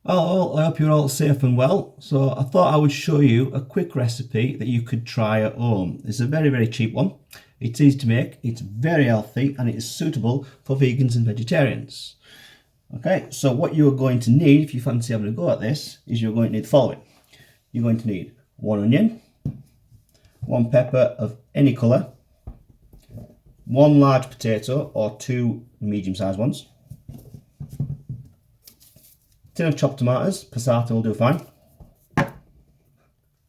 I hope you're all safe and well. So I thought I would show you a quick recipe that you could try at home. It's a very, very cheap one. It's easy to make, it's very healthy, and it is suitable for vegans and vegetarians. Okay, so what you're going to need if you fancy having a go at this is you're going to need the following. You're going to need 1 onion, 1 pepper of any colour, 1 large potato or 2 medium-sized ones, tin of chopped tomatoes, passata will do fine,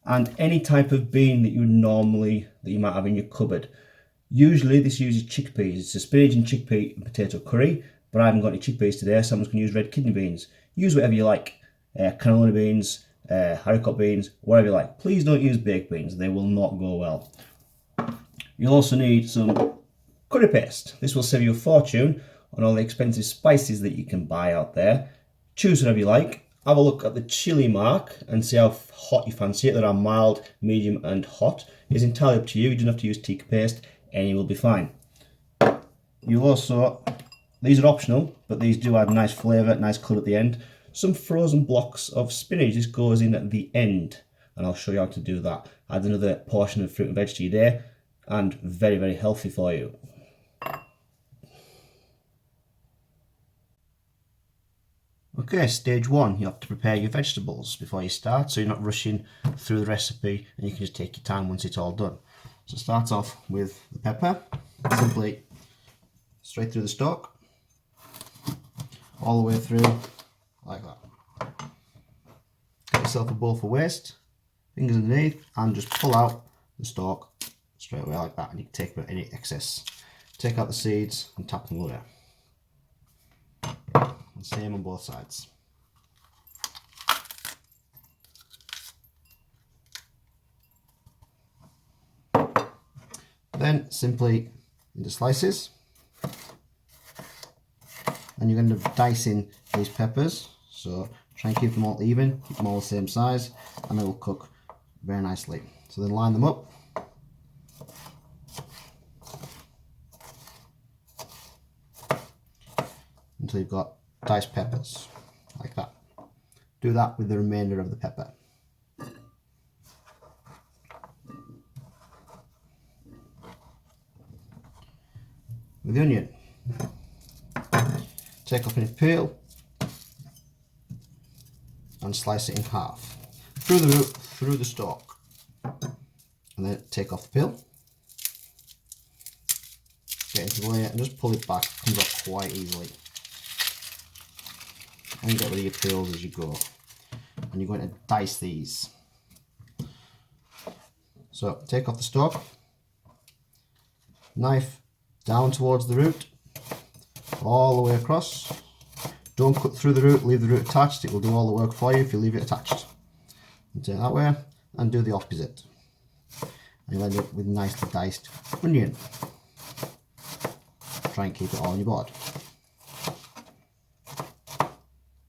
and any type of bean that you might have in your cupboard. Usually this uses chickpeas. It's a spinach and chickpea and potato curry, but I haven't got any chickpeas today, so I'm just going to use red kidney beans. Use whatever you like, cannellini beans, haricot beans, whatever you like. Please don't use baked beans, they will not go well. You'll also need some curry paste. This will save you a fortune on all the expensive spices that you can buy out there. Choose whatever you like. Have a look at the chili mark and see how hot you fancy it. There are mild, medium and hot. It's entirely up to you. You don't have to use tikka paste. Any will be fine. You also, these are optional, but these do add nice flavour, nice colour at the end. Some frozen blocks of spinach. This goes in at the end, and I'll show you how to do that. Add another portion of fruit and veg to your day, and very, very healthy for you. Okay, stage 1, you have to prepare your vegetables before you start, so you're not rushing through the recipe and you can just take your time once it's all done. So start off with the pepper, simply straight through the stalk, all the way through, like that. Get yourself a bowl for waste, fingers underneath, and just pull out the stalk straight away like that, and you can take out any excess. Take out the seeds and tap them away. And same on both sides. Then simply into slices, and you're going to dice in these peppers, so try and keep them all even, keep them all the same size, and they will cook very nicely. So then line them up, until you've got diced peppers, like that. Do that with the remainder of the pepper. With the onion, take off any peel and slice it in half, through the root, through the stalk, and then take off the peel, get into the layer and just pull it back. It comes off quite easily. And get rid of your peels as you go. And you're going to dice these. So take off the stalk, knife down towards the root, all the way across. Don't cut through the root, leave the root attached. It will do all the work for you if you leave it attached. And take it that way and do the opposite. And you'll end up with nicely diced onion. Try and keep it all on your board.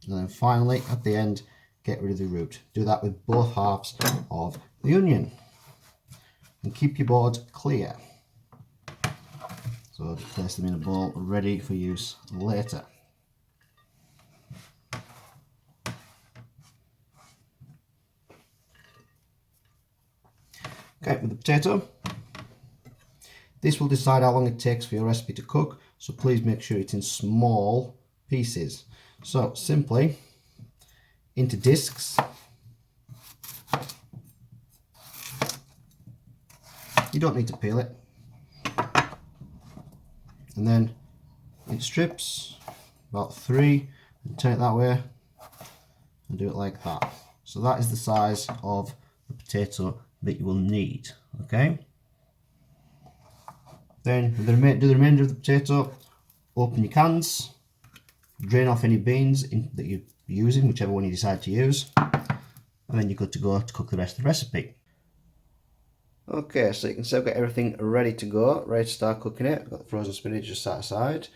And then finally, at the end, get rid of the root. Do that with both halves of the onion. And keep your board clear. So just place them in a bowl ready for use later. Okay, with the potato, this will decide how long it takes for your recipe to cook, so please make sure it's in small pieces. So simply into discs, you don't need to peel it, and then in strips, about 3, and turn it that way and do it like that. So that is the size of the potato that you will need. Okay, then do the remainder of the potato. Open your cans, drain off any beans that you're using, whichever one you decide to use, and then you're good to go to cook the rest of the recipe. Okay, so you can see I've got everything ready to go, ready to start cooking it. I've got the frozen spinach just set aside,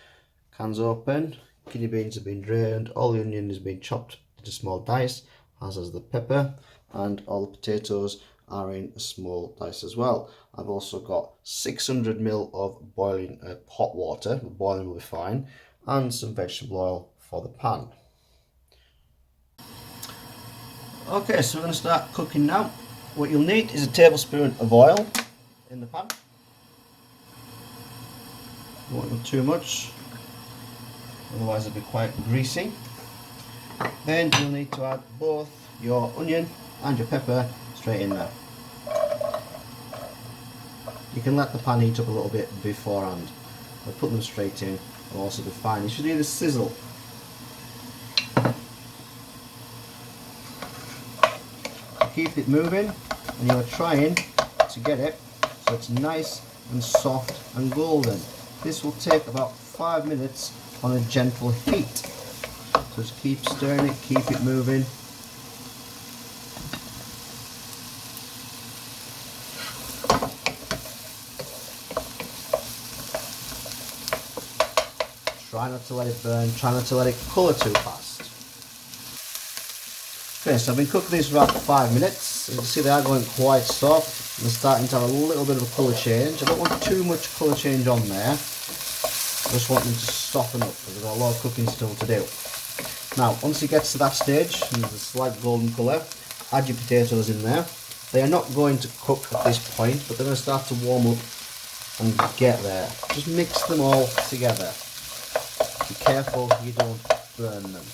cans open, kidney beans have been drained, all the onion has been chopped into small dice, as has the pepper, and all the potatoes are in a small dice as well. I've also got 600 ml of boiling hot water, boiling will be fine, and some vegetable oil for the pan. Okay, so we're going to start cooking now. What you'll need is a tablespoon of oil in the pan. You won't want too much, otherwise it'll be quite greasy. Then you'll need to add both your onion and your pepper straight in there. You can let the pan heat up a little bit beforehand. I'll put them straight in, will also be fine. You should hear the sizzle. Keep it moving, and you're trying to get it so it's nice and soft and golden. This will take about 5 minutes on a gentle heat. So just keep stirring it, keep it moving. Try not to let it burn, try not to let it colour too fast. Okay, so I've been cooking these for about 5 minutes. You can see they are going quite soft and they're starting to have a little bit of a colour change. I don't want too much colour change on there. I just want them to soften up because we've got a lot of cooking still to do. Now, once it gets to that stage, and there's a slight golden colour, add your potatoes in there. They are not going to cook at this point, but they're going to start to warm up and get there. Just mix them all together. Be careful you don't burn them.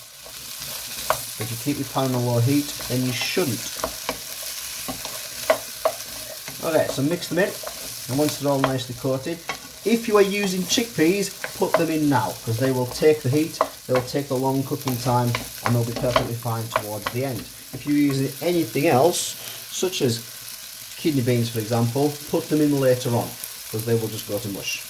If you keep your pan on low heat, then you shouldn't. Okay, so mix them in, and once they're all nicely coated, if you are using chickpeas, put them in now, because they will take the heat, they will take the long cooking time, and they'll be perfectly fine towards the end. If you're using anything else, such as kidney beans for example, put them in later on, because they will just go to mush.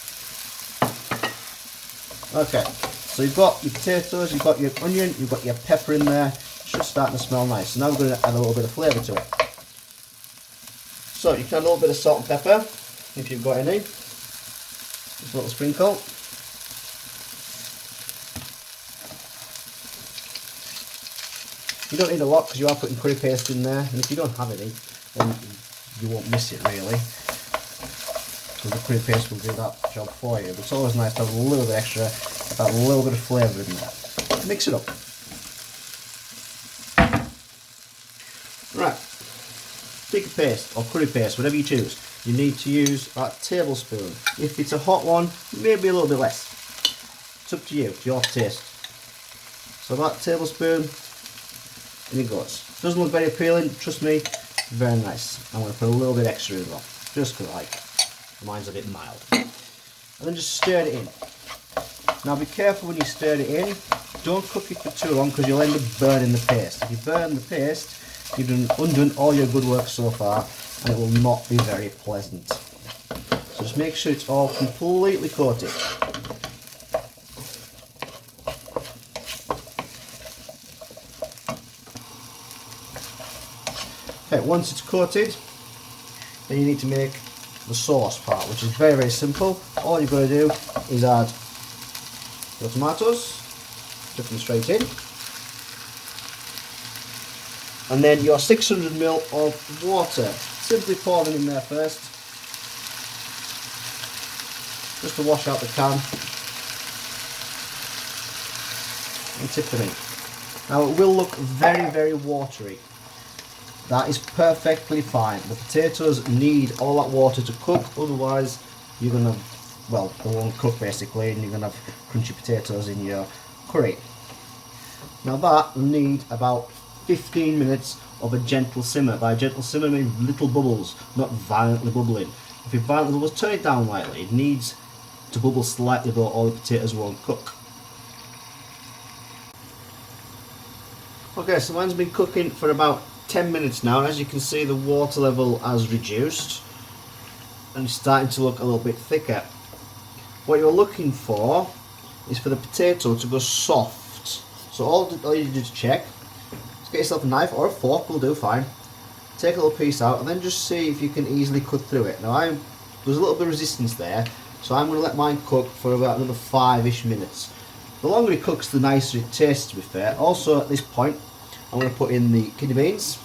Okay, so you've got your potatoes, you've got your onion, you've got your pepper in there. Should start to smell nice. So now we're going to add a little bit of flavour to it. So you can add a little bit of salt and pepper, if you've got any. Just a little sprinkle. You don't need a lot because you are putting curry paste in there, and if you don't have any, then you won't miss it really. So the curry paste will do that job for you. But it's always nice to have a little bit extra, that little bit of flavour in there. Mix it up. Right, pick paste or curry paste, whatever you choose. You need to use about a tablespoon. If it's a hot one, maybe a little bit less. It's up to you, it's your taste. So about a tablespoon, and it goes. Doesn't look very appealing, trust me, very nice. I'm going to put a little bit extra as well, just because mine's a bit mild. And then just stir it in. Now be careful when you stir it in, don't cook it for too long because you'll end up burning the paste. If you burn the paste, you've undone all your good work so far, and it will not be very pleasant. So just make sure it's all completely coated. Okay, once it's coated, then you need to make the sauce part, which is very, very simple. All you've got to do is add your tomatoes, dip them straight in, and then your 600 ml of water. Simply pour them in there first, just to wash out the can, and tip them in. Now it will look very, very watery. That is perfectly fine. The potatoes need all that water to cook, otherwise you're going to, well, they won't cook basically, and you're going to have crunchy potatoes in your curry. Now that will need about 15 minutes of a gentle simmer. By gentle simmer I mean little bubbles, not violently bubbling. If it violently bubbles, turn it down lightly. It needs to bubble slightly, but all the potatoes won't cook. Okay, so mine's been cooking for about 10 minutes now, and as you can see the water level has reduced and it's starting to look a little bit thicker. What you're looking for is for the potato to go soft. So all you do to check is get yourself a knife or a fork, will do fine. Take a little piece out and then just see if you can easily cut through it. Now there's a little bit of resistance there, so I'm going to let mine cook for about another 5-ish minutes. The longer it cooks, the nicer it tastes, to be fair. Also at this point I'm going to put in the kidney beans,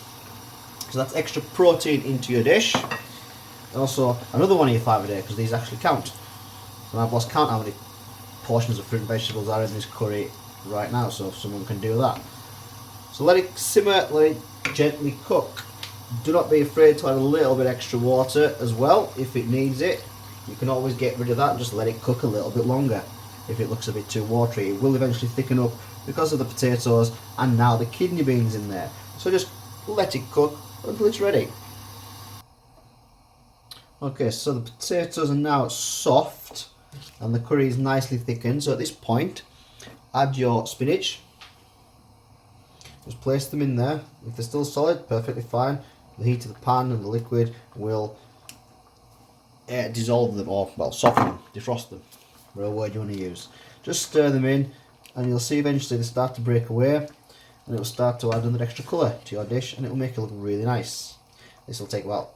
so that's extra protein into your dish. And also another one of your 5 a day, because these actually count. So I've lost count how many portions of fruit and vegetables are in this curry right now, so if someone can do that. So let it simmer, let it gently cook. Do not be afraid to add a little bit extra water as well if it needs it. You can always get rid of that and just let it cook a little bit longer. If it looks a bit too watery, it will eventually thicken up because of the potatoes and now the kidney beans in there. So just let it cook until it's ready. Okay, so the potatoes are now soft and the curry is nicely thickened. So at this point, add your spinach. Just place them in there. If they're still solid, perfectly fine. The heat of the pan and the liquid will dissolve them, or well, soften them, defrost them, whatever word you want to use. Just stir them in and you'll see eventually they start to break away and it will start to add another extra colour to your dish and it will make it look really nice. This will take about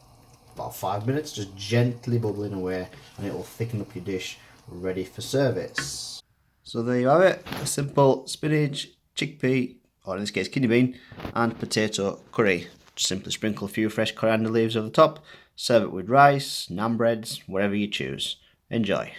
5 minutes, just gently bubbling away, and it will thicken up your dish ready for service. So there you have it, a simple spinach, chickpea, or in this case kidney bean, and potato curry. Just simply sprinkle a few fresh coriander leaves over the top, serve it with rice, naan breads, whatever you choose. Enjoy.